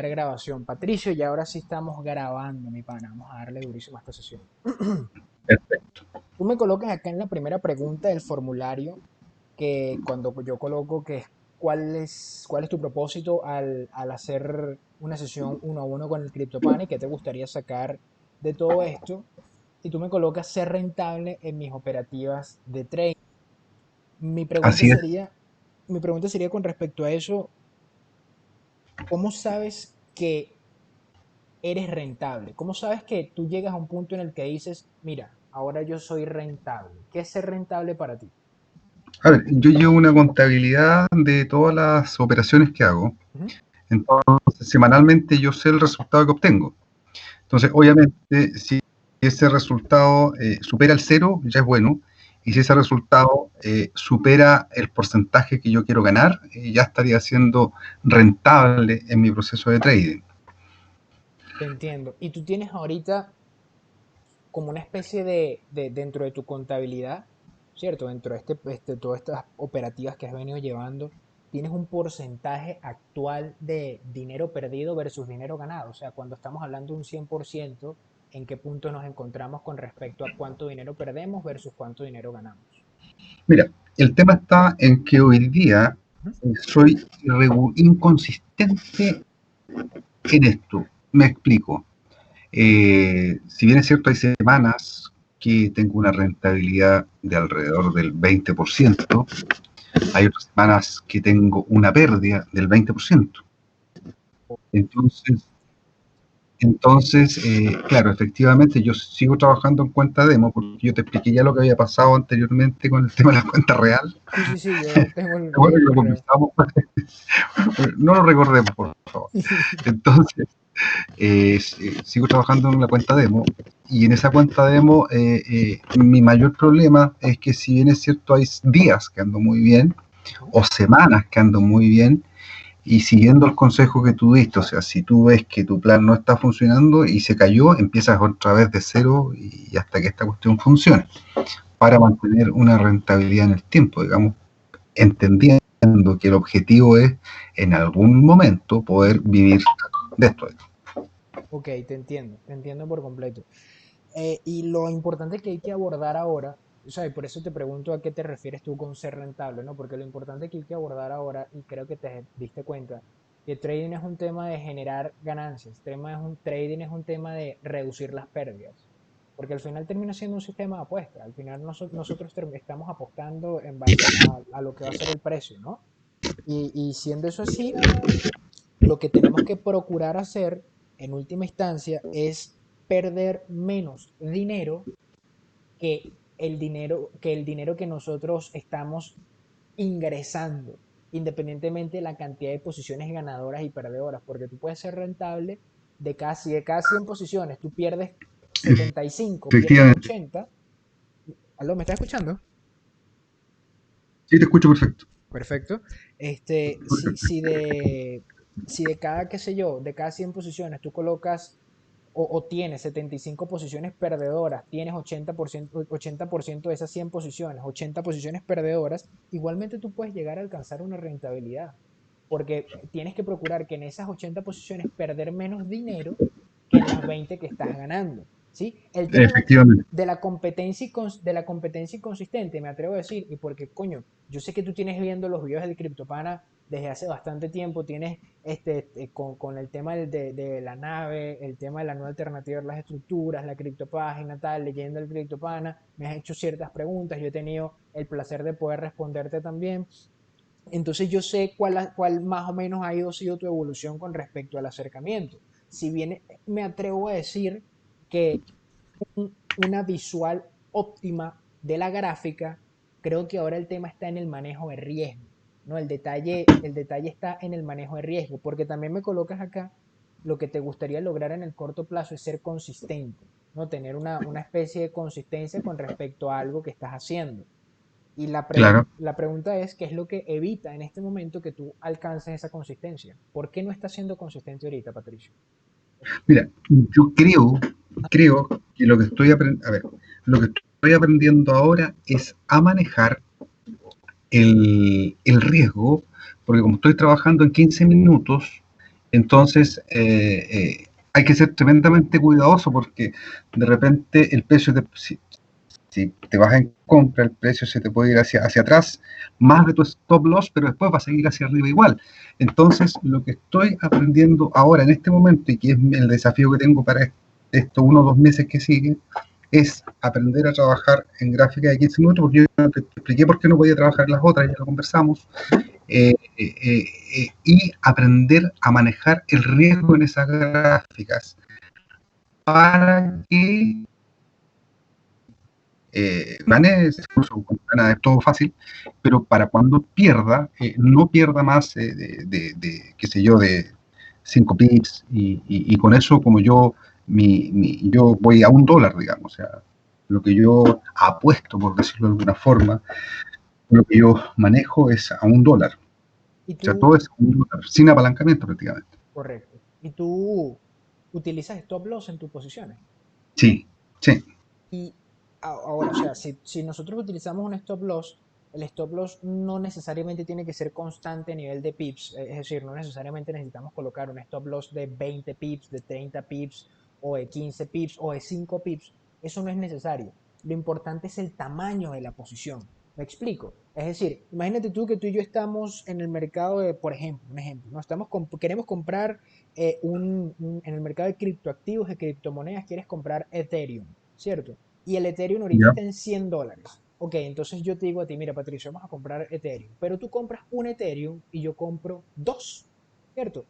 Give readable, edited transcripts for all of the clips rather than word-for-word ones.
Grabación. Patricio, y ahora sí estamos grabando, mi pana. Vamos a darle durísimo a esta sesión. Perfecto. Tú me colocas acá en la primera pregunta del formulario que cuando yo coloco que es cuál es tu propósito al hacer una sesión uno a uno con el CryptoPani, qué te gustaría sacar de todo esto, y tú me colocas ser rentable en mis operativas de trading. Mi pregunta Así es. sería, mi pregunta sería con respecto a eso, ¿cómo sabes que eres rentable? ¿Cómo sabes que tú llegas a un punto en el que dices, mira, ahora yo soy rentable? ¿Qué es ser rentable para ti? A ver, yo llevo una contabilidad de todas las operaciones que hago. Ujú. Entonces, semanalmente yo sé el resultado que obtengo. Entonces, obviamente, si ese resultado supera el cero, ya es bueno. Y si ese resultado supera el porcentaje que yo quiero ganar, ya estaría siendo rentable en mi proceso de trading. Te entiendo. Y tú tienes ahorita como una especie dentro de tu contabilidad, ¿cierto? Dentro de todas estas operativas que has venido llevando, tienes un porcentaje actual de dinero perdido versus dinero ganado. O sea, cuando estamos hablando de un 100%, ¿en qué punto nos encontramos con respecto a cuánto dinero perdemos versus cuánto dinero ganamos? Mira, el tema está en que hoy día Ujú. soy inconsistente en esto. Me explico. Si bien es cierto, hay semanas que tengo una rentabilidad de alrededor del 20%, hay otras semanas que tengo una pérdida del 20%. Entonces, claro, efectivamente yo sigo trabajando en cuenta demo, porque yo te expliqué ya lo que había pasado anteriormente con el tema de la cuenta real. Sí, sí, sí, yo tengo Bueno, el que lo correo. conversamos, no lo recordemos, por favor. Entonces, sigo trabajando en la cuenta demo y en esa cuenta demo mi mayor problema es que si bien es cierto hay días que ando muy bien Ujú. o semanas que ando muy bien y siguiendo el consejo que tú diste, o sea, si tú ves que tu plan no está funcionando y se cayó, empiezas otra vez de cero y hasta que esta cuestión funcione para mantener una rentabilidad en el tiempo, digamos, entendiendo que el objetivo es en algún momento poder vivir de esto. Ok, te entiendo por completo. Y lo importante que hay que abordar ahora, o sea, y por eso te pregunto a qué te refieres tú con ser rentable, ¿no? Porque lo importante que hay que abordar ahora, y creo que te diste cuenta, que trading es un tema de generar ganancias, trading es un tema de reducir las pérdidas, porque al final termina siendo un sistema de apuesta, al final nosotros estamos apostando en base a lo que va a ser el precio, ¿no? Y siendo eso así, lo que tenemos que procurar hacer en última instancia es perder menos dinero que el dinero que nosotros estamos ingresando, independientemente de la cantidad de posiciones ganadoras y perdedoras, porque tú puedes ser rentable de cada 100 posiciones, tú pierdes 75, pierdes Efectivamente. 80. ¿Aló, me estás escuchando? Sí, te escucho perfecto. Perfecto. Si de cada, qué sé yo, de cada 100 posiciones tú colocas o tienes 75 posiciones perdedoras, tienes 80% de esas 100 posiciones, 80 posiciones perdedoras, igualmente tú puedes llegar a alcanzar una rentabilidad, porque tienes que procurar que en esas 80 posiciones perder menos dinero que en las 20 que estás ganando, ¿sí? El tema Efectivamente. de la competencia inconsistente, me atrevo a decir, y porque, coño, yo sé que tú tienes viendo los videos del CryptoPana desde hace bastante tiempo, tienes con el tema de la nave, el tema de la nueva alternativa de las estructuras, la criptopágina, tal, leyendo el CryptoPana, me has hecho ciertas preguntas, yo he tenido el placer de poder responderte también. Entonces yo sé cuál más o menos ha sido tu evolución con respecto al acercamiento. Si bien me atrevo a decir que una visual óptima de la gráfica, creo que ahora el tema está en el manejo de riesgo, ¿no? El detalle está en el manejo de riesgo, porque también me colocas acá, lo que te gustaría lograr en el corto plazo es ser consistente, ¿no? Tener una especie de consistencia con respecto a algo que estás haciendo. Y Claro. la pregunta es, ¿qué es lo que evita en este momento que tú alcances esa consistencia? ¿Por qué no estás siendo consistente ahorita, Patricio? Mira, yo creo que lo que estoy aprendiendo, a ver, lo que estoy aprendiendo ahora es a manejar el riesgo, porque como estoy trabajando en 15 minutos, Entonces, hay que ser tremendamente cuidadoso porque de repente el precio, si te vas en compra, el precio se te puede ir hacia atrás, más de tu stop loss, pero después va a seguir hacia arriba igual. Entonces, lo que estoy aprendiendo ahora en este momento, y que es el desafío que tengo para estos 1 o 2 meses que siguen, es aprender a trabajar en gráfica de 15 minutos, porque yo te expliqué por qué no podía trabajar en las otras, ya lo conversamos, y aprender a manejar el riesgo en esas gráficas para que ganes, incluso con ganas es todo fácil, pero para cuando pierda, no pierda más qué sé yo, de 5 pips, y con eso, como yo voy a $1, digamos, o sea, lo que yo apuesto, por decirlo de alguna forma, lo que yo manejo es a $1. Y O sea, todo tú, es $1, sin apalancamiento prácticamente. correcto. Y tú utilizas stop loss en tus posiciones. Sí, sí, Y ahora, o sea, si nosotros utilizamos un stop loss, el stop loss no necesariamente tiene que ser constante a nivel de pips, es decir, no necesariamente necesitamos colocar un stop loss de 20 pips, de 30 pips, o de 15 pips, o de 5 pips. Eso no es necesario. Lo importante es el tamaño de la posición. ¿Me explico? Es decir, imagínate tú que tú y yo estamos en el mercado de, por ejemplo, un ejemplo, ¿no? Queremos comprar en el mercado de criptoactivos, de criptomonedas, quieres comprar Ethereum, ¿cierto? Y el Ethereum ahorita ya, está en $100. Ok, entonces yo te digo a ti, mira Patricio, vamos a comprar Ethereum, pero tú compras un Ethereum y yo compro dos, ¿cierto?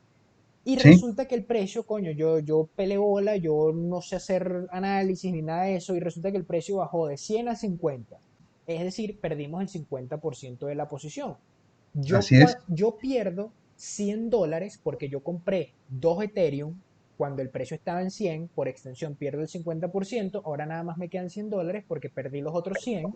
Y sí, resulta que el precio, coño, yo pele bola, yo no sé hacer análisis ni nada de eso, y resulta que el precio bajó de 100 a 50. Es decir, perdimos el 50% de la posición. así es, Yo pierdo $100 porque yo compré dos Ethereum cuando el precio estaba en 100, por extensión pierdo el 50%, ahora nada más me quedan $100 porque perdí los otros 100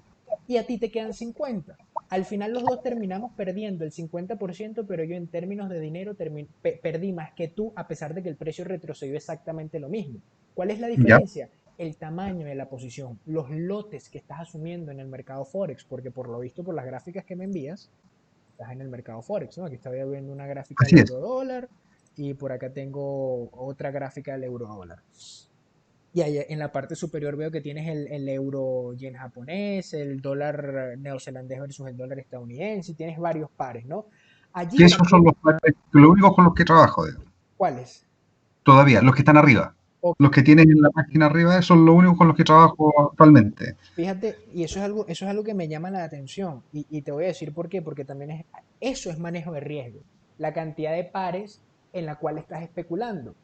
y a ti te quedan 50. Al final los dos terminamos perdiendo el 50%, pero yo en términos de dinero perdí más que tú, a pesar de que el precio retrocedió exactamente lo mismo. ¿Cuál es la ya, diferencia? El tamaño de la posición, los lotes que estás asumiendo en el mercado Forex, porque por lo visto por las gráficas que me envías, estás en el mercado Forex, ¿no? Aquí estaba viendo una gráfica del así es. euro dólar y por acá tengo otra gráfica del euro dólar. Y ahí en la parte superior veo que tienes el euro yen japonés, el dólar neozelandés versus el dólar estadounidense, y tienes varios pares, ¿no? Que Allí, esos son los pares, los únicos con los que trabajo, digamos, ¿cuáles? todavía, los que están arriba. Ok. Los que tienen en la página arriba, esos son los únicos con los que trabajo actualmente. Fíjate, y eso es algo que me llama la atención, y te voy a decir por qué, porque también eso es manejo de riesgo, la cantidad de pares en la cual estás especulando.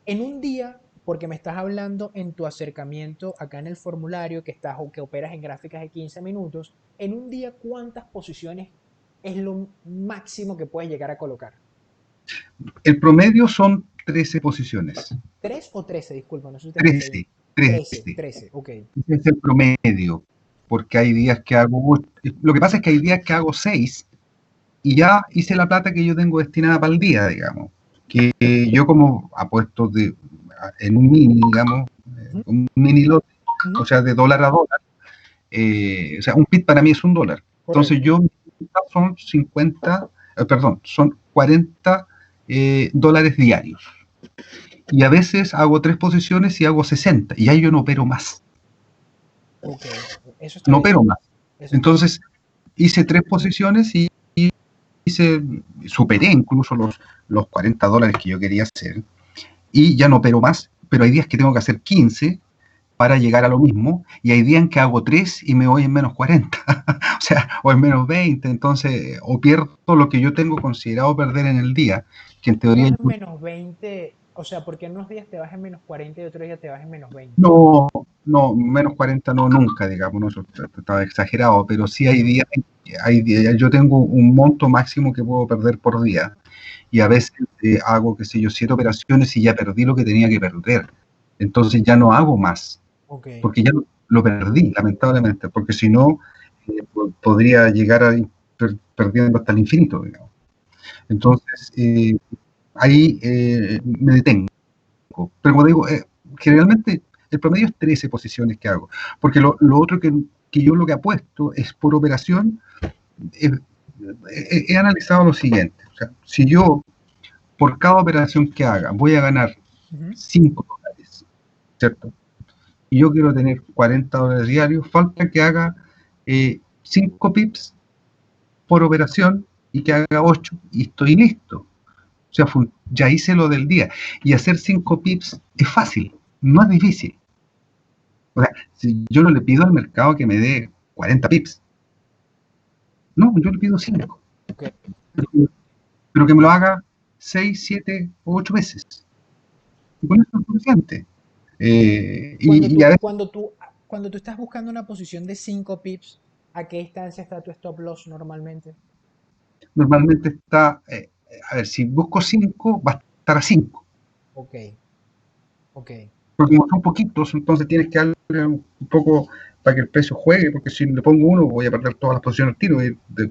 En un día, porque me estás hablando en tu acercamiento acá en el formulario que estás o que operas en gráficas de 15 minutos, en un día, ¿cuántas posiciones es lo máximo que puedes llegar a colocar? El promedio son 13 posiciones. ¿Tres o 13? Disculpa, no sé si te escuché bien. 13, 13. 13, ok. Ese es el promedio. Porque hay días que hago. Lo que pasa es que hay días que hago 6 y ya hice la plata que yo tengo destinada para el día, digamos. Que yo, como apuesto en un mini, digamos, Ujú, un mini lote, ujú, o sea, de dólar a dólar. O sea, un pit para mí es $1. Entonces correcto. yo son 50, perdón, son 40 dólares diarios. Y a veces hago 3 posiciones y hago 60. Y ahí yo no opero más. Ok, eso está No bien. opero más. Eso está bien. Entonces hice 3 posiciones y superé incluso los $40 que yo quería hacer. Y ya no opero más. Pero hay días que tengo que hacer 15 para llegar a lo mismo, y hay días en que hago 3 y me voy en menos 40, o sea, o en menos 20, entonces, o pierdo lo que yo tengo considerado perder en el día, que en ¿Por qué teoría vas en menos 20? O sea, ¿por qué en unos días te vas en menos 40 y otros días te vas en menos 20? no, no, menos 40 no, nunca, digamos, no, eso estaba exagerado, pero sí hay días, yo tengo un monto máximo que puedo perder por día, y a veces hago, qué sé yo, 7 operaciones y ya perdí lo que tenía que perder, entonces ya no hago más, Ok. porque ya lo perdí, lamentablemente, porque si no, podría llegar a ir perdiendo hasta el infinito, digamos. Entonces, ahí me detengo. Pero como digo, generalmente el promedio es 13 posiciones que hago, porque lo otro que yo lo que apuesto es por operación. He analizado lo siguiente, o sea, si yo por cada operación que haga, voy a ganar $5, ¿cierto? Y yo quiero tener $40 diarios, falta que haga 5 pips por operación y que haga 8 y estoy listo. O sea, ya hice lo del día. Y hacer 5 pips es fácil, no es difícil. O sea, si yo no le pido al mercado que me dé 40 pips. No, yo le pido 5. Okay. Pero que me lo haga 6, 7 o 8 veces. Y con eso es suficiente. Cuando tú estás buscando una posición de 5 pips, ¿a qué distancia está tu stop loss normalmente? Normalmente está, a ver, si busco 5, va a estar a 5. Ok, ok. Porque como son poquitos, entonces tienes que darle un poco para que el precio juegue, porque si le pongo 1 voy a perder todas las posiciones al tiro,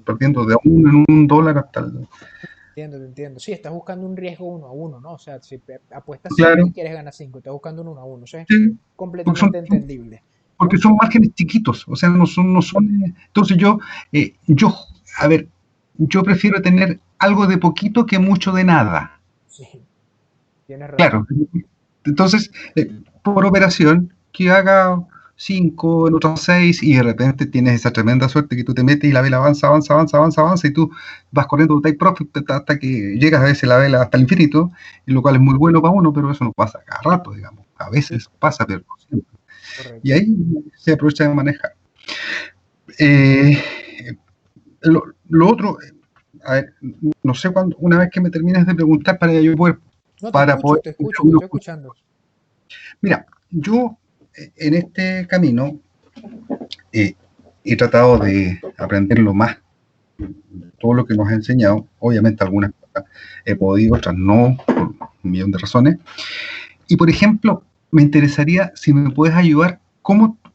perdiendo de $1 en $1 hasta el... Entiendo, te entiendo. Sí, estás buscando un riesgo 1 a 1, ¿no? O sea, si apuestas 5 Claro, y quieres ganar 5, estás buscando un 1 a 1. Eso es sí, completamente entendible, porque ¿no? son márgenes chiquitos, o sea, no son, entonces a ver, yo prefiero tener algo de poquito que mucho de nada. Sí, tienes razón. Claro, entonces, por operación, que haga 5, en otras 6, y de repente tienes esa tremenda suerte que tú te metes y la vela avanza, avanza, avanza, avanza, avanza, y tú vas corriendo tu take profit hasta que llegas a veces la vela hasta el infinito, y lo cual es muy bueno para uno, pero eso no pasa cada rato, digamos. A Sí, veces pasa, pero no siempre. Y correcto. ahí se aprovecha de manejar. Eh, lo otro, a ver, no sé cuándo, una vez que me termines de preguntar para yo poder, No, para poder te escucho, te estoy escuchando. Mira, yo en este camino he tratado de aprender lo más, todo lo que nos ha enseñado. Obviamente algunas cosas he podido, otras no, por un millón de razones. Y por ejemplo, me interesaría si me puedes ayudar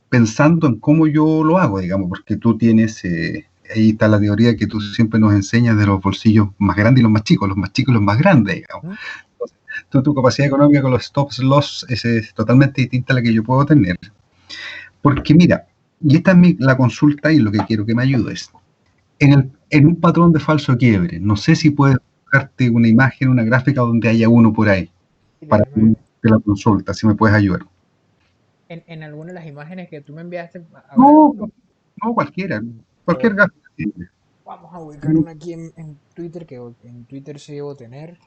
pensando en cómo yo lo hago, digamos, porque tú tienes, ahí está la teoría que tú siempre nos enseñas de los bolsillos más grandes y los más chicos y los más grandes, digamos. Entonces, tu capacidad económica con los stop loss es totalmente distinta a la que yo puedo tener. Porque mira, y esta es la consulta y lo que quiero que me ayudes. En un patrón de falso quiebre, no sé si puedes buscarte una imagen, una gráfica donde haya uno por ahí, Y para déjame, la consulta, si me puedes ayudar. en alguna de las imágenes que tú me enviaste, a ver, No, no cualquiera, cualquier o gráfica. vamos a ubicar una aquí en Twitter, que en Twitter sí debo tener,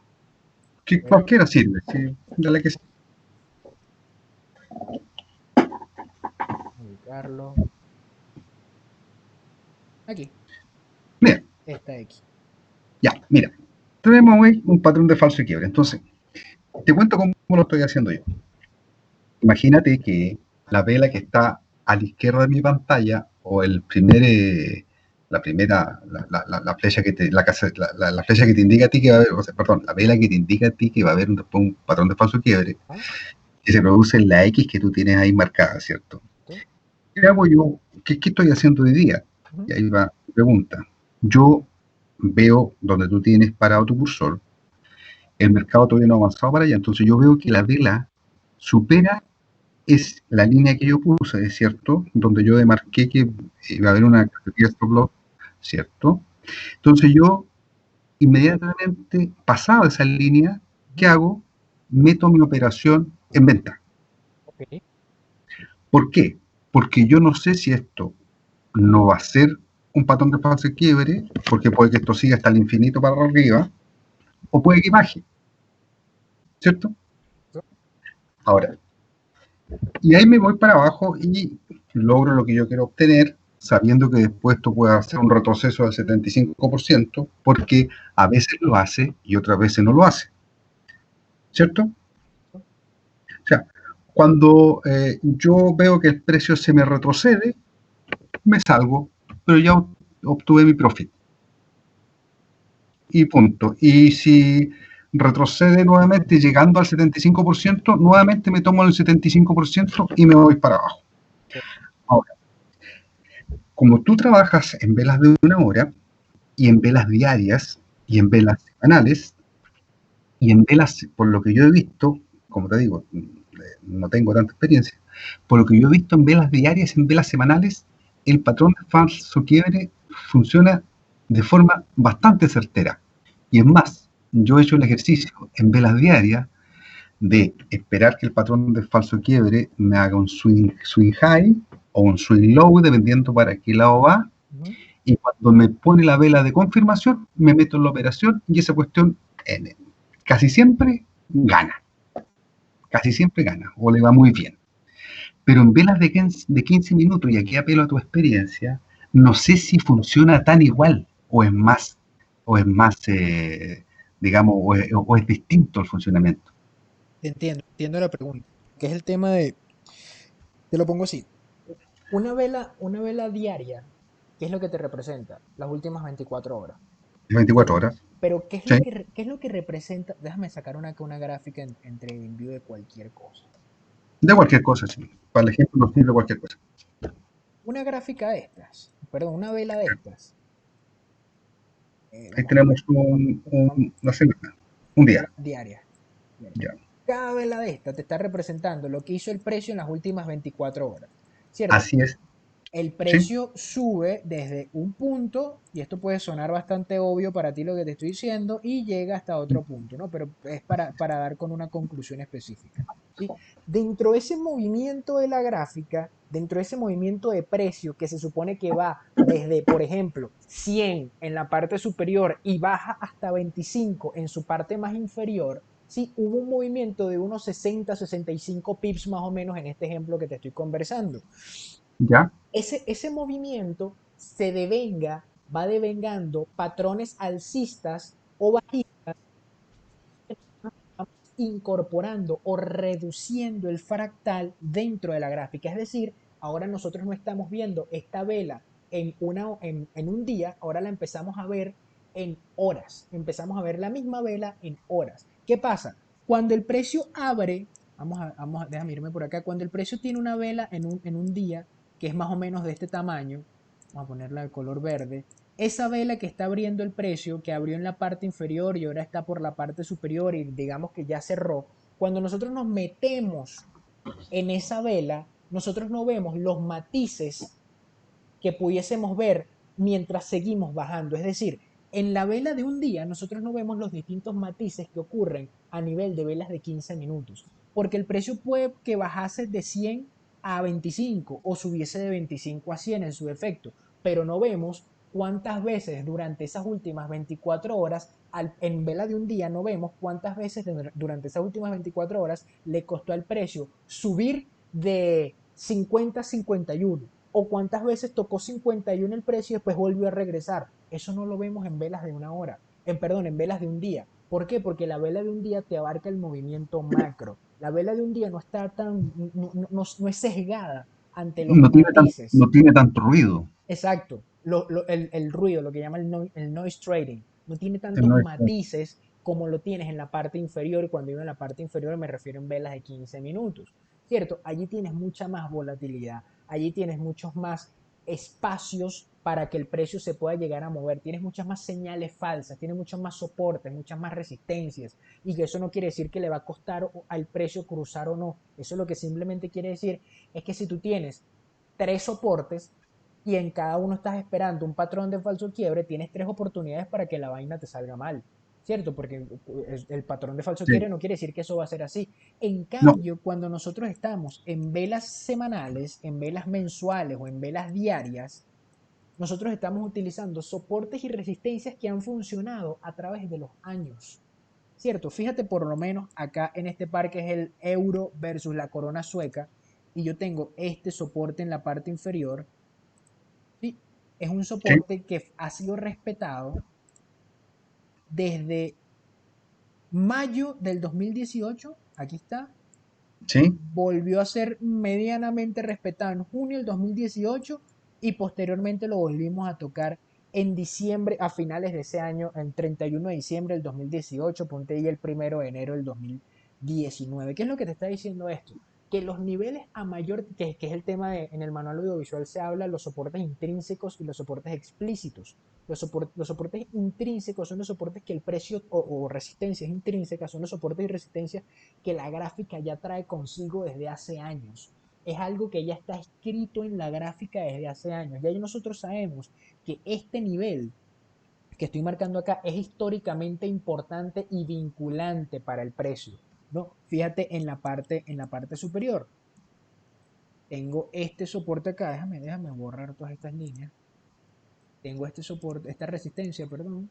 Que pero cualquiera sirve, sí, dale que sí. ubicarlo aquí, Mira, esta de aquí. ya, mira. Tenemos hoy un patrón de falso quiebre. Entonces, te cuento cómo lo estoy haciendo yo. Imagínate que la vela que está a la izquierda de mi pantalla, o la flecha que te, la flecha que te indica a ti que va a haber, o sea, perdón, la vela que te indica a ti que va a haber un patrón de falso quiebre, ¿Ah? que se produce en la X que tú tienes ahí marcada, ¿cierto? ¿Sí? ¿Qué hago yo? ¿Qué estoy haciendo hoy día? Y ahí va la pregunta. Yo veo donde tú tienes parado tu cursor, el mercado todavía no ha avanzado para allá, entonces yo veo que la vela supera es la línea que yo puse, ¿es cierto? Donde yo demarqué que iba a haber una categoría stop loss, ¿cierto? Entonces yo, inmediatamente, pasada esa línea, ¿qué hago? Meto mi operación en venta. Ok. ¿Por qué? Porque yo no sé si esto no va a ser un patrón de fase quiebre, porque puede que esto siga hasta el infinito para arriba, o puede que baje, ¿cierto? Ahora, y ahí me voy para abajo y logro lo que yo quiero obtener, sabiendo que después esto puede hacer un retroceso del 75%, porque a veces lo hace y otras veces no lo hace, ¿cierto? O sea, cuando yo veo que el precio se me retrocede, me salgo, pero ya obtuve mi profit. Y punto. Y si retrocede nuevamente llegando al 75%, nuevamente me tomo el 75% y me voy para abajo. Ahora, como tú trabajas en velas de 1 hora, y en velas diarias, y en velas semanales, y en velas, por lo que yo he visto, como te digo, no tengo tanta experiencia, por lo que yo he visto en velas diarias, en velas semanales, el patrón de falso quiebre funciona de forma bastante certera. Y es más, yo he hecho el ejercicio en velas diarias de esperar que el patrón de falso quiebre me haga un swing high o un swing low, dependiendo para qué lado va, Ujú. y cuando me pone la vela de confirmación, me meto en la operación y esa cuestión casi siempre gana, casi siempre gana, o le va muy bien. Pero en velas de 15 minutos, y aquí apelo a tu experiencia, no sé si funciona tan igual, o es más, digamos, o es distinto el funcionamiento. Entiendo la pregunta, que es el tema de, te lo pongo así, una vela diaria, ¿qué es lo que te representa? Las últimas 24 horas, 24 ¿cierto? horas. Pero Sí, qué es lo que representa? Déjame sacar una gráfica entre envío de cualquier cosa. de cualquier cosa, sí. Para el ejemplo nos sirve cualquier cosa. Una gráfica de estas, perdón, una vela de estas. Ahí Vamos a ver, tenemos una semana, un día. diaria. Diaria. Ya. Cada vela de estas te está representando lo que hizo el precio en las últimas 24 horas, ¿cierto? Así es, El sí, precio sube desde un punto, y esto puede sonar bastante obvio para ti lo que te estoy diciendo, y llega hasta otro punto, ¿no? Pero es para dar con una conclusión específica, ¿sí? Dentro de ese movimiento de la gráfica, dentro de ese movimiento de precio que se supone que va desde, por ejemplo, 100 en la parte superior y baja hasta 25 en su parte más inferior, sí, hubo un movimiento de unos 60, 65 pips más o menos en este ejemplo que te estoy conversando. ya, Ese movimiento se devenga, va devengando patrones alcistas o bajistas, incorporando o reduciendo el fractal dentro de la gráfica. Es decir, ahora nosotros no estamos viendo esta vela en un día, ahora la empezamos a ver en horas. Empezamos a ver la misma vela en horas. ¿Qué pasa? Cuando el precio abre, déjame irme por acá, cuando el precio tiene una vela en un día, que es más o menos de este tamaño, vamos a ponerla de color verde, esa vela que está abriendo el precio, que abrió en la parte inferior y ahora está por la parte superior y digamos que ya cerró, cuando nosotros nos metemos en esa vela, nosotros no vemos los matices que pudiésemos ver mientras seguimos bajando. Es decir, en la vela de un día nosotros no vemos los distintos matices que ocurren a nivel de velas de 15 minutos, porque el precio puede que bajase de 100 a 25 o subiese de 25 a 100 en su efecto, pero no vemos cuántas veces durante esas últimas 24 horas, en vela de un día no vemos cuántas veces durante esas últimas 24 horas le costó al precio subir de 50 a 51 o cuántas veces tocó 51 el precio y después volvió a regresar. Eso no lo vemos en velas de una hora, perdón, en velas de un día. ¿Por qué? Porque la vela de un día te abarca el movimiento macro. La vela de un día no está no es sesgada ante los no matices. tiene tanto ruido. Exacto. El ruido, lo que llama el noise trading, no tiene tantos No es, matices como lo tienes en la parte inferior. Y cuando digo en la parte inferior me refiero en velas de 15 minutos. ¿Cierto? Allí tienes mucha más volatilidad. Allí tienes muchos más espacios para que el precio se pueda llegar a mover. Tienes muchas más señales falsas, tienes muchos más soportes, muchas más resistencias. Y que eso no quiere decir que le va a costar al precio cruzar o no. Eso lo que simplemente quiere decir es que si tú tienes tres soportes y en cada uno estás esperando un patrón de falso quiebre, tienes tres oportunidades para que la vaina te salga mal, ¿cierto? Porque el patrón de falso sí. quiebre no quiere decir que eso va a ser así. En No, cambio, cuando nosotros estamos en velas semanales, en velas mensuales o en velas diarias, nosotros estamos utilizando soportes y resistencias que han funcionado a través de los años. ¿Cierto? Fíjate por lo menos acá en este par que es el euro versus la corona sueca y yo tengo este soporte en la parte inferior. ¿Sí? Es un sí, soporte que ha sido respetado desde mayo del 2018. Aquí está. sí, Volvió a ser medianamente respetado en junio del 2018 y posteriormente lo volvimos a tocar en diciembre, a finales de ese año, el 31 de diciembre del 2018, ponte ahí el 1 de enero del 2019. ¿Qué es lo que te está diciendo esto? Que los niveles a mayor, que es el tema en el manual audiovisual se habla los soportes intrínsecos y los soportes explícitos. Los soportes intrínsecos son los soportes que el precio o resistencias intrínsecas son los soportes y resistencias que la gráfica ya trae consigo desde hace años. Es algo que ya está escrito en la gráfica desde hace años. Ya nosotros sabemos que este nivel que estoy marcando acá es históricamente importante y vinculante para el precio, ¿no? Fíjate en la parte superior. Tengo este soporte acá, déjame borrar todas estas líneas. Tengo este soporte, esta resistencia, perdón,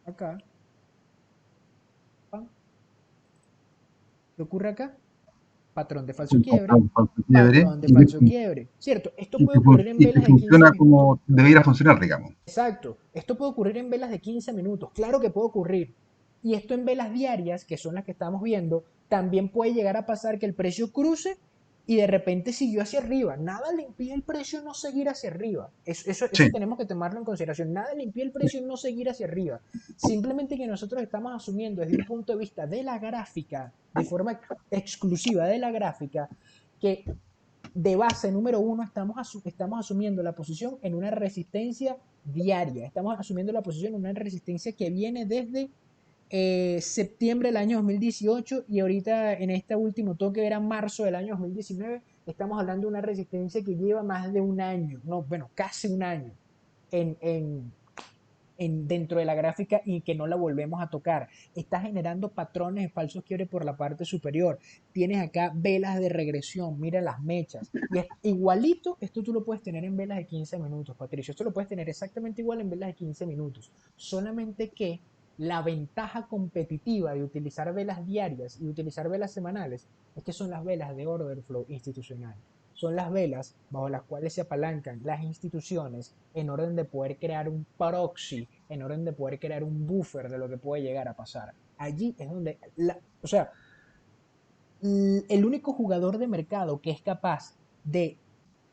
acá. ¡Pam! ¿Qué ocurre acá? Patrón de falso Un quiebre, falso quiebre patrón de falso quiebre, ¿cierto? Esto puede ocurrir en y que velas de 15 funciona minutos. como debería funcionar, digamos. Exacto, esto puede ocurrir en velas de 15 minutos, claro que puede ocurrir. Y esto en velas diarias, que son las que estamos viendo, también puede llegar a pasar que el precio cruce y de repente siguió hacia arriba. Nada le impide al precio no seguir hacia arriba. Eso Sí, tenemos que tomarlo en consideración. Nada le impide al precio no seguir hacia arriba. Simplemente que nosotros estamos asumiendo desde un punto de vista de la gráfica, de forma exclusiva de la gráfica, que de base número uno estamos asumiendo la posición en una resistencia diaria. Estamos asumiendo la posición en una resistencia que viene desde septiembre del año 2018 y ahorita en este último toque era marzo del año 2019. Estamos hablando de una resistencia que lleva más de un año, no, bueno, casi un año en, en, dentro de la gráfica y que no la volvemos a tocar. Está generando patrones de falsos quiebres por la parte superior. Tienes acá velas de regresión, mira las mechas. Y es igualito, esto tú lo puedes tener en velas de 15 minutos, Patricio. Esto lo puedes tener exactamente igual en velas de 15 minutos. Solamente que la ventaja competitiva de utilizar velas diarias y utilizar velas semanales es que son las velas de order flow institucional. Son las velas bajo las cuales se apalancan las instituciones en orden de poder crear un proxy, en orden de poder crear un buffer de lo que puede llegar a pasar. Allí es donde, o sea, el único jugador de mercado que es capaz de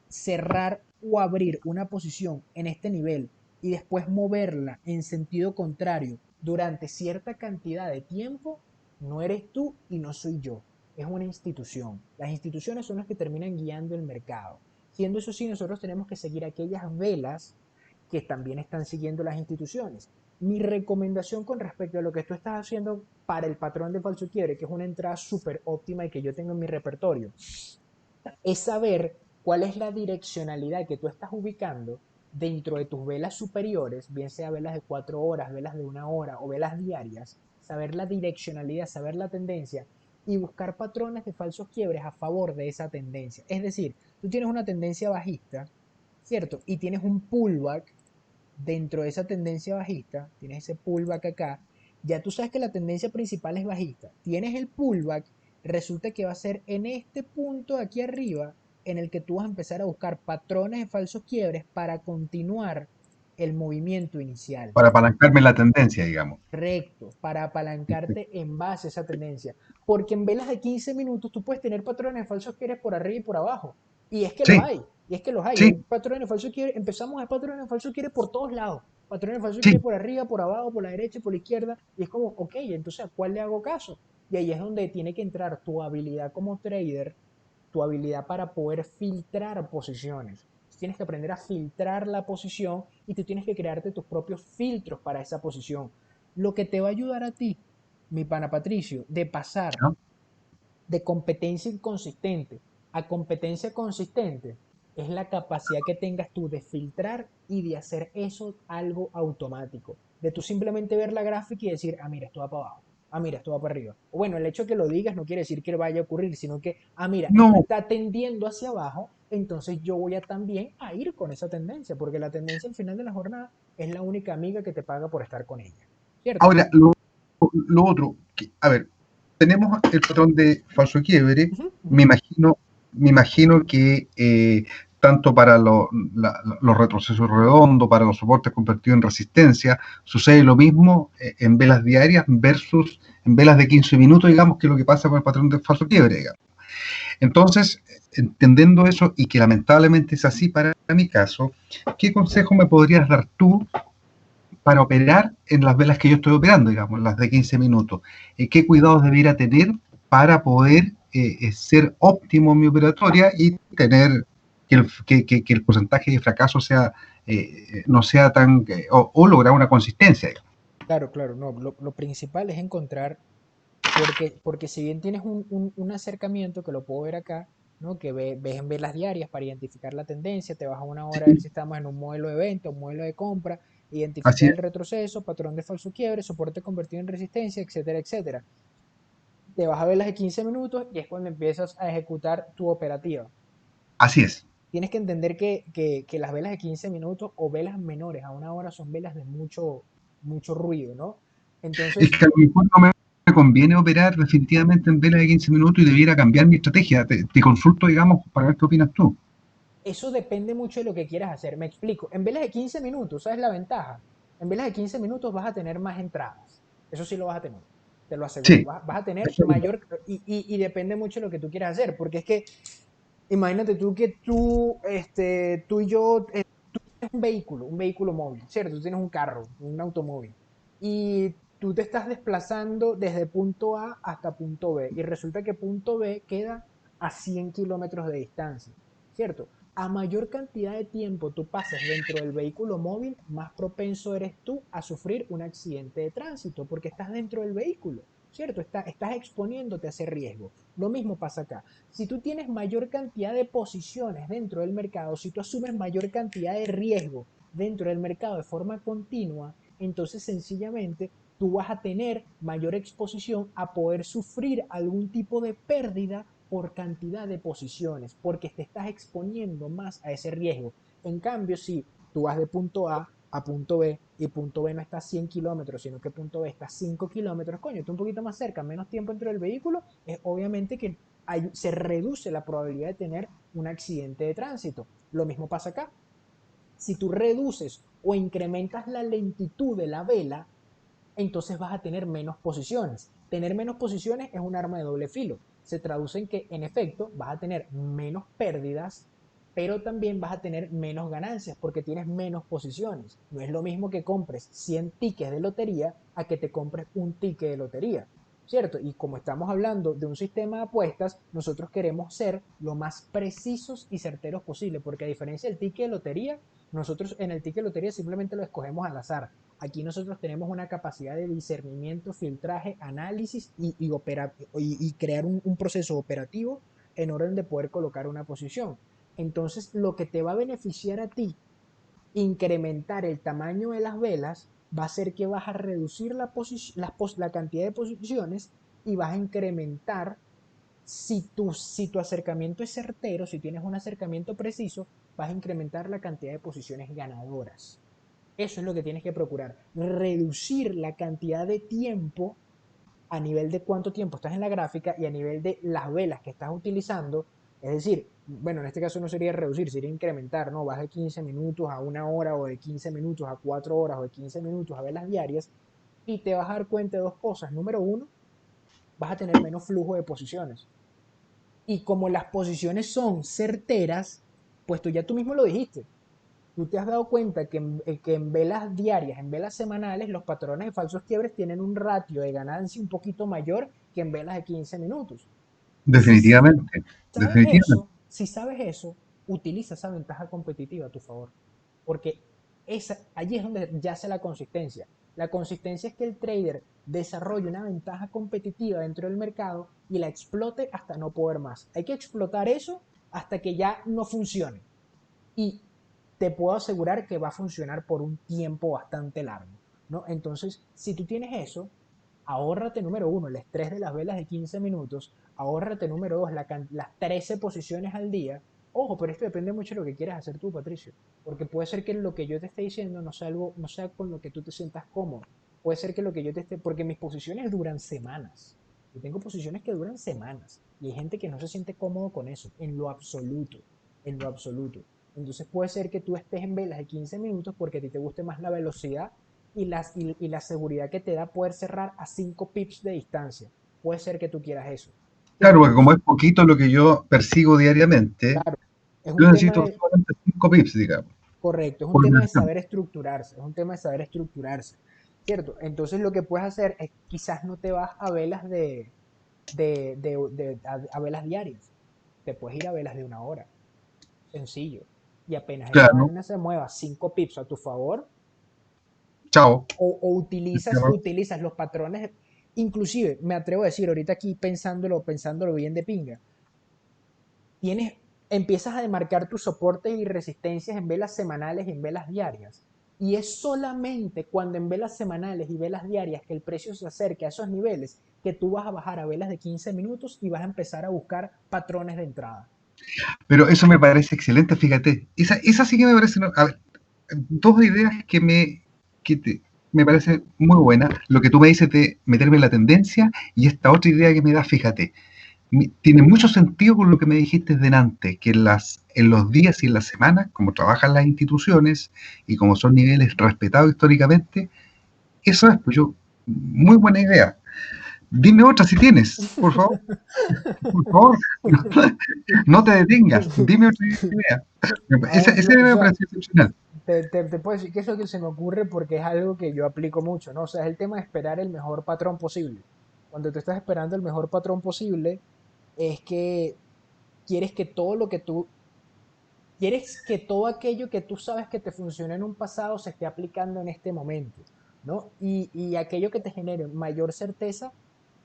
cerrar o abrir una posición en este nivel y después moverla en sentido contrario durante cierta cantidad de tiempo, no eres tú y no soy yo. Es una institución. Las instituciones son las que terminan guiando el mercado. Siendo eso así, nosotros tenemos que seguir aquellas velas que también están siguiendo las instituciones. Mi recomendación con respecto a lo que tú estás haciendo para el patrón de falso quiebre, que es una entrada súper óptima y que yo tengo en mi repertorio, es saber cuál es la direccionalidad que tú estás ubicando dentro de tus velas superiores, bien sea velas de 4 horas, velas de 1 hora o velas diarias, saber la direccionalidad, saber la tendencia y buscar patrones de falsos quiebres a favor de esa tendencia. Es decir, tú tienes una tendencia bajista, ¿cierto? Y tienes un pullback dentro de esa tendencia bajista, tienes ese pullback acá, ya tú sabes que la tendencia principal es bajista, tienes el pullback, resulta que va a ser en este punto de aquí arriba en el que tú vas a empezar a buscar patrones de falsos quiebres para continuar el movimiento inicial. para apalancarme la tendencia, digamos. Recto, para apalancarte en base a esa tendencia. Porque en velas de 15 minutos tú puedes tener patrones de falsos quiebres por arriba y por abajo. Y es que los Sí, hay. Y es que los hay. sí, Hay patrones de falsos quiebres. Empezamos a ver patrones de falsos quiebres por todos lados. Patrones de falsos sí. quiebres por arriba, por abajo, por la derecha y por la izquierda. Y es como, ok, entonces ¿a cuál le hago caso? Y ahí es donde tiene que entrar tu habilidad como trader, tu habilidad para poder filtrar posiciones. Tienes que aprender a filtrar la posición y tú tienes que crearte tus propios filtros para esa posición. Lo que te va a ayudar a ti, mi pana Patricio, de pasar ¿No? de competencia inconsistente a competencia consistente es la capacidad que tengas tú de filtrar y de hacer eso algo automático. De tú simplemente ver la gráfica y decir, ah, mira, esto va para abajo. Ah, mira, esto va para arriba. O bueno, el hecho de que lo digas no quiere decir que vaya a ocurrir, sino que, ah, mira, esto No, está tendiendo hacia abajo, entonces yo voy a también a ir con esa tendencia, porque la tendencia al final de la jornada es la única amiga que te paga por estar con ella. ¿Cierto? ahora, lo otro, a ver, tenemos el patrón de falso quiebre, Uh -huh, uh me -huh. imagino, me imagino que tanto para los retrocesos redondos, para los soportes convertidos en resistencia, sucede lo mismo en velas diarias versus en velas de 15 minutos, digamos, que es lo que pasa con el patrón de falso quiebre, digamos. Entonces, entendiendo eso y que lamentablemente es así para mi caso, ¿qué consejo me podrías dar tú para operar en las velas que yo estoy operando, digamos, las de 15 minutos? ¿Qué cuidados debiera tener para poder ser óptimo en mi operatoria y tener que el porcentaje de fracaso sea no sea tan, o lograr una consistencia, digamos? Claro, claro, no, lo principal es encontrar, porque si bien tienes un acercamiento que lo puedo ver acá, ¿no? Que ves en velas diarias para identificar la tendencia, te vas a 1 hora a ver si estamos en un modelo de venta, un modelo de compra, Identifica Así el es. retroceso, patrón de falso quiebre, soporte convertido en resistencia, etcétera, etcétera. Te vas a ver las de 15 minutos y es cuando empiezas a ejecutar tu operativa. Así es. Tienes que entender que las velas de 15 minutos o velas menores a una hora son velas de mucho ruido, ¿no? Es Entonces, que a lo mejor no me conviene operar definitivamente en vela de 15 minutos y debiera cambiar mi estrategia. Te consulto, digamos, para ver qué opinas tú. eso depende mucho de lo que quieras hacer. Me explico. En velas de 15 minutos, ¿sabes la ventaja? En velas de 15 minutos vas a tener más entradas. Eso sí lo vas a tener. Te lo aseguro. Sí, Vas a tener eso es verdad. mayor. Y depende mucho de lo que tú quieras hacer. Porque es que, imagínate tú que tú y yo, tienes un vehículo móvil, ¿cierto? Tú tienes un carro, un automóvil. Y tú te estás desplazando desde punto A hasta punto B. Y resulta que punto B queda a 100 kilómetros de distancia, ¿cierto? A mayor cantidad de tiempo tú pases dentro del vehículo móvil, más propenso eres tú a sufrir un accidente de tránsito, porque estás dentro del vehículo, ¿cierto? Estás exponiéndote a ese riesgo. Lo mismo pasa acá. Si tú tienes mayor cantidad de posiciones dentro del mercado, si tú asumes mayor cantidad de riesgo dentro del mercado de forma continua, entonces sencillamente tú vas a tener mayor exposición a poder sufrir algún tipo de pérdida por cantidad de posiciones, porque te estás exponiendo más a ese riesgo. En cambio, si tú vas de punto A punto B y punto B no está a 100 kilómetros, sino que punto B está a 5 kilómetros, coño, está un poquito más cerca, menos tiempo dentro del vehículo, es obviamente que se reduce la probabilidad de tener un accidente de tránsito. Lo mismo pasa acá. Si tú reduces o incrementas la lentitud de la vela, entonces vas a tener menos posiciones. Tener menos posiciones es un arma de doble filo. Se traduce en que, en efecto, vas a tener menos pérdidas, pero también vas a tener menos ganancias porque tienes menos posiciones. No es lo mismo que compres 100 tickets de lotería a que te compres un ticket de lotería. ¿Cierto? Y como estamos hablando de un sistema de apuestas, nosotros queremos ser lo más precisos y certeros posible, porque a diferencia del ticket de lotería, nosotros en el ticket de lotería simplemente lo escogemos al azar. Aquí nosotros tenemos una capacidad de discernimiento, filtraje, análisis y crear un proceso operativo en orden de poder colocar una posición. Entonces, lo que te va a beneficiar a ti incrementar el tamaño de las velas va a ser que vas a reducir la cantidad de posiciones y vas a incrementar, si tu acercamiento es certero, si tienes un acercamiento preciso, vas a incrementar la cantidad de posiciones ganadoras. Eso es lo que tienes que procurar. Reducir la cantidad de tiempo a nivel de cuánto tiempo estás en la gráfica y a nivel de las velas que estás utilizando. Es decir, bueno, en este caso no sería reducir, sería incrementar, ¿no? Vas de 15 minutos a una hora o de 15 minutos a 4 horas o de 15 minutos a velas diarias y te vas a dar cuenta de dos cosas. Número uno, vas a tener menos flujo de posiciones. Y como las posiciones son certeras, pues tú mismo lo dijiste, tú te has dado cuenta que en velas diarias, en velas semanales, los patrones de falsos quiebres tienen un ratio de ganancia un poquito mayor que en velas de 15 minutos. Si Definitivamente, definitivamente. si sabes eso, utiliza esa ventaja competitiva a tu favor. Porque allí es donde yace la consistencia. La consistencia es que el trader desarrolle una ventaja competitiva dentro del mercado y la explote hasta no poder más. Hay que explotar eso hasta que ya no funcione. Y te puedo asegurar que va a funcionar por un tiempo bastante largo, ¿no? Entonces, si tú tienes eso, ahórrate número uno, el estrés de las velas de 15 minutos, ahórrate número dos, las 13 posiciones al día. Ojo, pero esto depende mucho de lo que quieras hacer tú, Patricio, porque puede ser que lo que yo te esté diciendo no sea con lo que tú te sientas cómodo. Puede ser que lo que yo te esté, porque mis posiciones duran semanas. Yo tengo posiciones que duran semanas y hay gente que no se siente cómodo con eso, en lo absoluto. Entonces puede ser que tú estés en velas de 15 minutos porque a ti te guste más la velocidad y la seguridad que te da poder cerrar a 5 pips de distancia. Puede ser que tú quieras eso. Claro, Pero porque como es poquito lo que yo persigo diariamente, claro, es yo un tema necesito de, solamente 5 pips, digamos, correcto, es un por tema de inversión. saber estructurarse, es un tema de saber estructurarse, ¿cierto? Entonces lo que puedes hacer es quizás no te vas a velas a velas diarias, te puedes ir a velas de una hora, sencillo. Y apenas esa Claro, vaina se mueva 5 pips a tu favor, chao. o utilizas los patrones, inclusive me atrevo a decir ahorita aquí pensándolo bien de pinga, tienes, empiezas a demarcar tus soportes y resistencias en velas semanales y en velas diarias. Y es solamente cuando en velas semanales y velas diarias que el precio se acerque a esos niveles que tú vas a bajar a velas de 15 minutos y vas a empezar a buscar patrones de entrada. Pero eso me parece excelente, fíjate. Esa sí que me parece, a ver, dos ideas que me parece muy buena. Lo que tú me dices de meterme en la tendencia y esta otra idea que me das, fíjate. Tiene mucho sentido con lo que me dijiste delante, que en los días y en las semanas, como trabajan las instituciones y como son niveles respetados históricamente, eso es, pues yo, muy buena idea. Dime otra si tienes, por favor, no, no te detengas, dime otra idea. A Esa ejemplo, o idea me sea, parece excepcional. te puedo decir que es lo que se me ocurre porque es algo que yo aplico mucho, ¿no? O sea, es el tema de esperar el mejor patrón posible. Cuando tú estás esperando el mejor patrón posible, es que quieres que todo lo que tú, quieres que todo aquello que tú sabes que te funcionó en un pasado se esté aplicando en este momento, ¿no? Y aquello que te genere mayor certeza,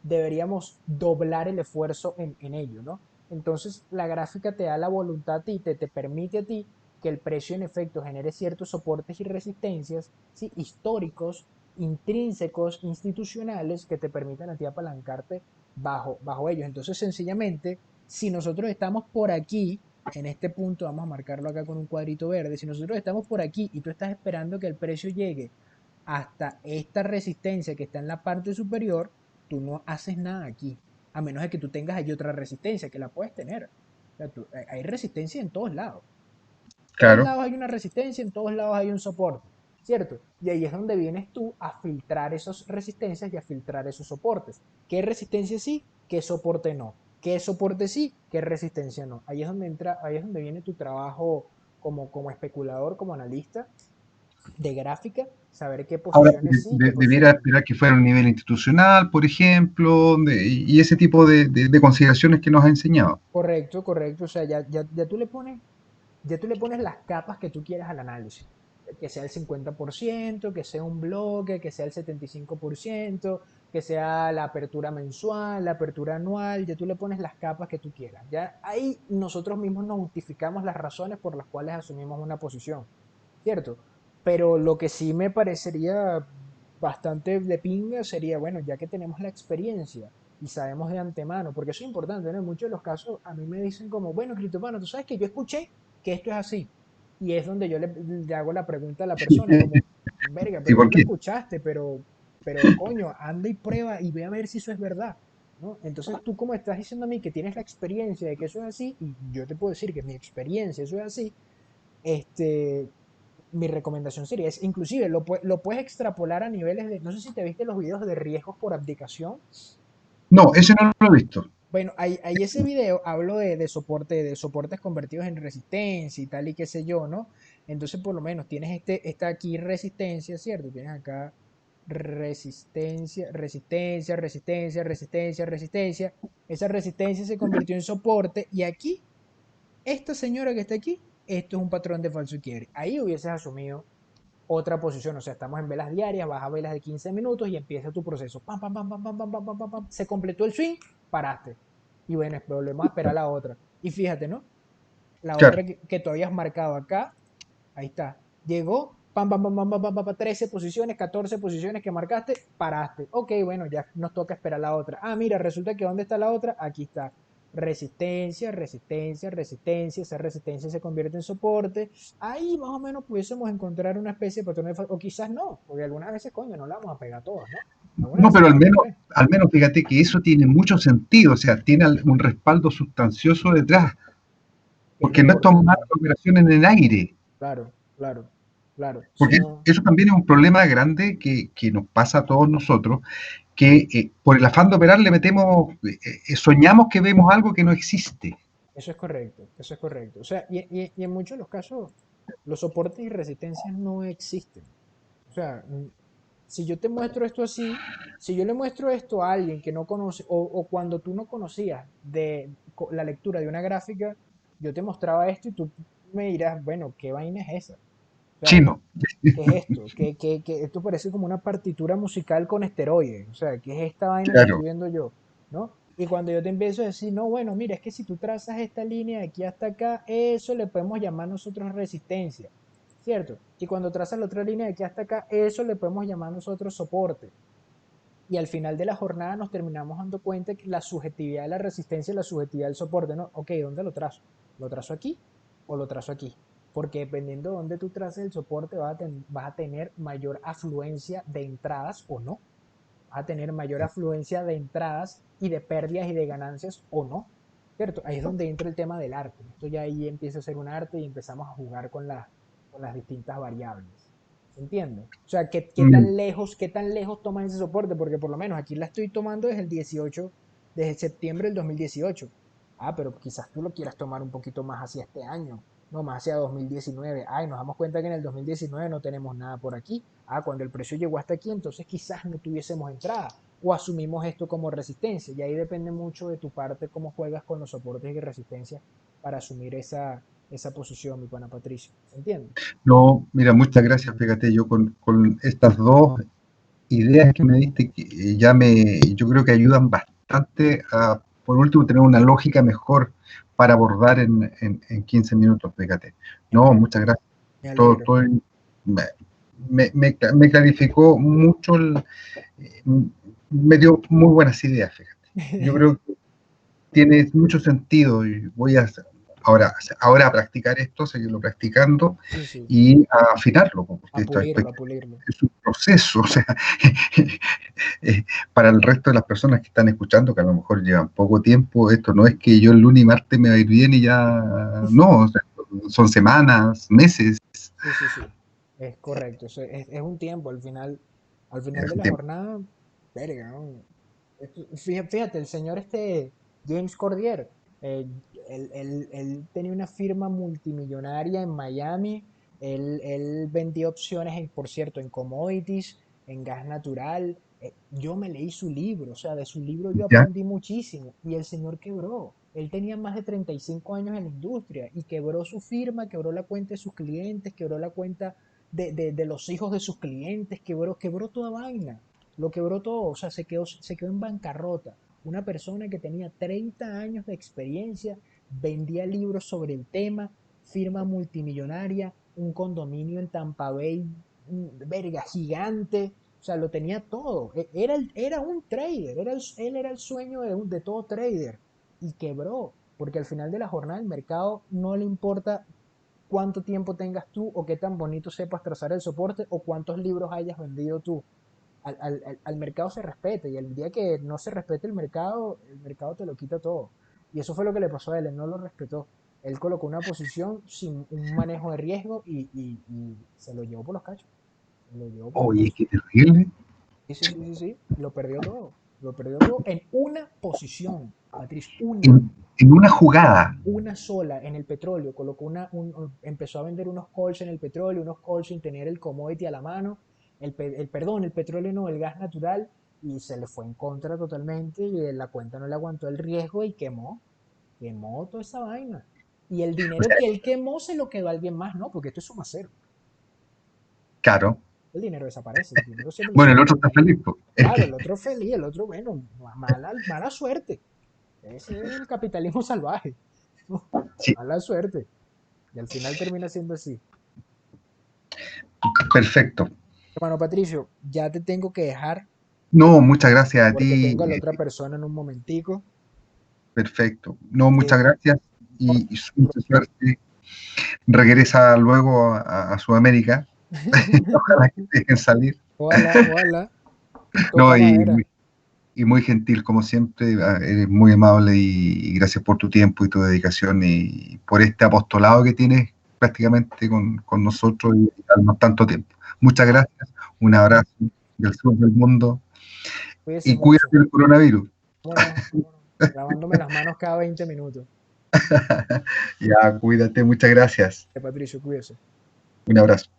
deberíamos doblar el esfuerzo en ello, ¿no? Entonces, la gráfica te da la voluntad y te permite a ti que el precio en efecto genere ciertos soportes y resistencias, ¿sí? Históricos, intrínsecos, institucionales, que te permitan a ti apalancarte bajo ellos. Entonces, sencillamente, si nosotros estamos por aquí, en este punto, vamos a marcarlo acá con un cuadrito verde, si nosotros estamos por aquí y tú estás esperando que el precio llegue hasta esta resistencia que está en la parte superior, tú no haces nada aquí, a menos de que tú tengas allí otra resistencia, que la puedes tener. O sea, hay resistencia en todos lados. En todos Claro. lados hay una resistencia, en todos lados hay un soporte, ¿cierto? Y ahí es donde vienes tú a filtrar esas resistencias y a filtrar esos soportes. ¿Qué resistencia sí? ¿Qué soporte no? ¿Qué soporte sí? ¿Qué resistencia no? Ahí es donde entra, ahí es donde viene tu trabajo como especulador, como analista de gráfica, saber qué Ahora, posiciones sí, qué debiera posiciones no. esperar que fuera a un nivel institucional, por ejemplo, y ese tipo de consideraciones que nos ha enseñado. Correcto, correcto. O sea, ya tú le pones las capas que tú quieras al análisis. Que sea el 50%, que sea un bloque, que sea el 75%, que sea la apertura mensual, la apertura anual, ya tú le pones las capas que tú quieras. Ya ahí nosotros mismos nos justificamos las razones por las cuales asumimos una posición, ¿cierto? Pero lo que sí me parecería bastante de pinga sería, bueno, ya que tenemos la experiencia y sabemos de antemano, porque eso es importante, ¿no? En muchos de los casos a mí me dicen como, bueno, Cristofano, tú sabes que yo escuché que esto es así. Y es donde yo le hago la pregunta a la persona, como, verga, ¿Y pero tú por lo qué? escuchaste, pero coño, anda y prueba y ve a ver si eso es verdad, ¿no? Entonces tú como estás diciendo a mí que tienes la experiencia de que eso es así, y yo te puedo decir que mi experiencia eso es así, este, mi recomendación sería, es inclusive lo puedes extrapolar a niveles de, no sé si te viste los videos de riesgos por abdicación. No, ese no lo he visto. Bueno, ahí ese video hablo de soportes convertidos en resistencia y tal y qué sé yo, ¿no? Entonces, por lo menos tienes esta aquí resistencia, ¿cierto? Tienes acá resistencia, resistencia, resistencia, resistencia, resistencia. Esa resistencia se convirtió en soporte y aquí, esta señora que está aquí, esto es un patrón de falso quiere. Ahí hubieses asumido otra posición, o sea, estamos en velas diarias, vas a velas de 15 minutos y empieza tu proceso. Pam, pam, pam, pam, pam, pam, pam, pam, pam, pam. Se completó el swing, paraste. Y bueno, volvemos a esperar la otra. Y fíjate, ¿no? La Claro. otra que tú habías marcado acá, ahí está. Llegó, pam, pam, pam, pam, pam, pam, pam, 13 posiciones, 14 posiciones que marcaste, paraste. Ok, bueno, ya nos toca esperar la otra. Ah, mira, resulta que ¿dónde está la otra? Aquí está. Resistencia, resistencia, resistencia, esa resistencia se convierte en soporte. Ahí más o menos pudiésemos encontrar una especie de patrón o quizás no, porque algunas veces, coño, no la vamos a pegar todas, ¿no? Algunas No, veces pero vamos a perder. al menos fíjate que eso tiene mucho sentido, o sea, tiene un respaldo sustancioso detrás, Que es lo porque no es tomar importante. la operación en el aire, Claro, claro, claro. Si porque no, eso también es un problema grande que nos pasa a todos nosotros, que por el afán de operar le metemos, soñamos que vemos algo que no existe. eso es correcto, eso es correcto. O sea, y en muchos de los casos, los soportes y resistencias no existen. O sea, si yo te muestro esto así, si yo le muestro esto a alguien que no conoce, o cuando tú no conocías la lectura de una gráfica, yo te mostraba esto y tú me dirás, bueno, ¿qué vaina es esa? O sea, Chino, ¿qué es esto? Esto parece como una partitura musical con esteroides. O sea, ¿qué es esta vaina que estoy claro. viendo yo? ¿No? Y cuando yo te empiezo a decir, no, bueno, mira, es que si tú trazas esta línea de aquí hasta acá, eso le podemos llamar nosotros resistencia. ¿cierto? Y cuando trazas la otra línea de aquí hasta acá, eso le podemos llamar nosotros soporte. Y al final de la jornada nos terminamos dando cuenta que la subjetividad de la resistencia y la subjetividad del soporte, ¿no? Ok, ¿dónde lo trazo? ¿Lo trazo aquí o lo trazo aquí? Porque dependiendo de dónde tú traces el soporte, vas a tener mayor afluencia de entradas o no. Vas a tener mayor afluencia de entradas y de pérdidas y de ganancias o no. ¿Cierto? Ahí es donde entra el tema del arte. Esto ya ahí empieza a ser un arte y empezamos a jugar con las distintas variables. ¿Se entiende? O sea, Mm. qué tan lejos tomas ese soporte? Porque por lo menos aquí la estoy tomando desde el 18, desde septiembre del 2018. Ah, pero quizás tú lo quieras tomar un poquito más hacia este año, no más hacia 2019. Ay, nos damos cuenta que en el 2019 no tenemos nada por aquí. Ah, cuando el precio llegó hasta aquí, entonces quizás no tuviésemos entrada o asumimos esto como resistencia. Y ahí depende mucho de tu parte cómo juegas con los soportes y resistencia para asumir esa posición, mi pana Patricio. ¿Entiendes? No, mira, muchas gracias, fíjate, yo con estas dos ideas que me diste, que yo creo que ayudan bastante a, por último, tener una lógica mejor para abordar en 15 minutos, fíjate. Me No, alegro, muchas gracias. me Todo, alegro. todo me clarificó mucho, me dio muy buenas ideas, fíjate. Yo creo que tiene mucho sentido y voy a ahora a practicar esto, seguirlo practicando Sí, sí, y a afinarlo, porque a esto pulirlo, a pulirlo. es un proceso, o sea, para el resto de las personas que están escuchando, que a lo mejor llevan poco tiempo, esto no es que yo el lunes y martes me va a ir bien y ya, no, o sea, son semanas, meses, Sí, sí, sí, es correcto. Es un tiempo, al final es de un la tiempo. jornada, verga, ¿no? Fíjate, el señor James Cordier, eh, él tenía una firma multimillonaria en Miami, él vendía opciones, por cierto, en commodities, en gas natural. Yo me leí su libro, o sea, de su libro yo ¿Ya? aprendí muchísimo y el señor quebró. Él tenía más de 35 años en la industria y quebró su firma, quebró la cuenta de sus clientes, quebró la cuenta de los hijos de sus clientes, quebró toda vaina, lo quebró todo, o sea, se quedó en bancarrota. Una persona que tenía 30 años de experiencia, vendía libros sobre el tema, firma multimillonaria, un condominio en Tampa Bay, verga, gigante, o sea, lo tenía todo. Era un trader, él era el sueño de todo trader y quebró, porque al final de la jornada el mercado no le importa cuánto tiempo tengas tú o qué tan bonito sepas trazar el soporte o cuántos libros hayas vendido tú. Al mercado se respeta y el día que no se respete el mercado te lo quita todo. Y eso fue lo que le pasó a él no lo respetó. Él colocó una posición sin un manejo de riesgo y se lo llevó por los cachos. Se lo llevó por los Oye, cachos. qué terrible. Sí, sí, sí, sí, sí. Lo perdió todo. Lo perdió todo en una posición, Patricio, En una jugada, una sola en el petróleo, colocó empezó a vender unos calls en el petróleo, unos calls sin tener el commodity a la mano, perdón, el petróleo no, el gas natural, y se le fue en contra totalmente y la cuenta no le aguantó el riesgo y quemó toda esa vaina. Y el o dinero sea, que él quemó se lo quedó a alguien más, ¿no? Porque esto es suma cero. caro. El dinero desaparece, el dinero siempre lo Bueno, el saca. otro está feliz, pues. Es Claro, que, el otro feliz, el otro, bueno, mala suerte. Ese es el capitalismo salvaje. sí, Mala suerte. Y al final termina siendo así. perfecto. Hermano Patricio, ya te tengo que dejar No, muchas gracias a porque ti. tengo a la otra persona en un momentico. Perfecto. No, Eh, muchas gracias y mucha suerte. Regresa luego a Sudamérica. Ojalá que te dejen salir. Ojalá, ojalá. No, Toca madera. y muy gentil, como siempre. Eres muy amable y gracias por tu tiempo y tu dedicación y por este apostolado que tienes prácticamente con nosotros y darnos tanto tiempo. Muchas gracias. Un abrazo del sur del mundo Cuídese y mucho. cuídate del coronavirus. ¿Cómo no? ¿Cómo no? Lavándome las manos cada 20 minutos. Ya, cuídate. Muchas gracias. Patricio, cuídese. Un abrazo.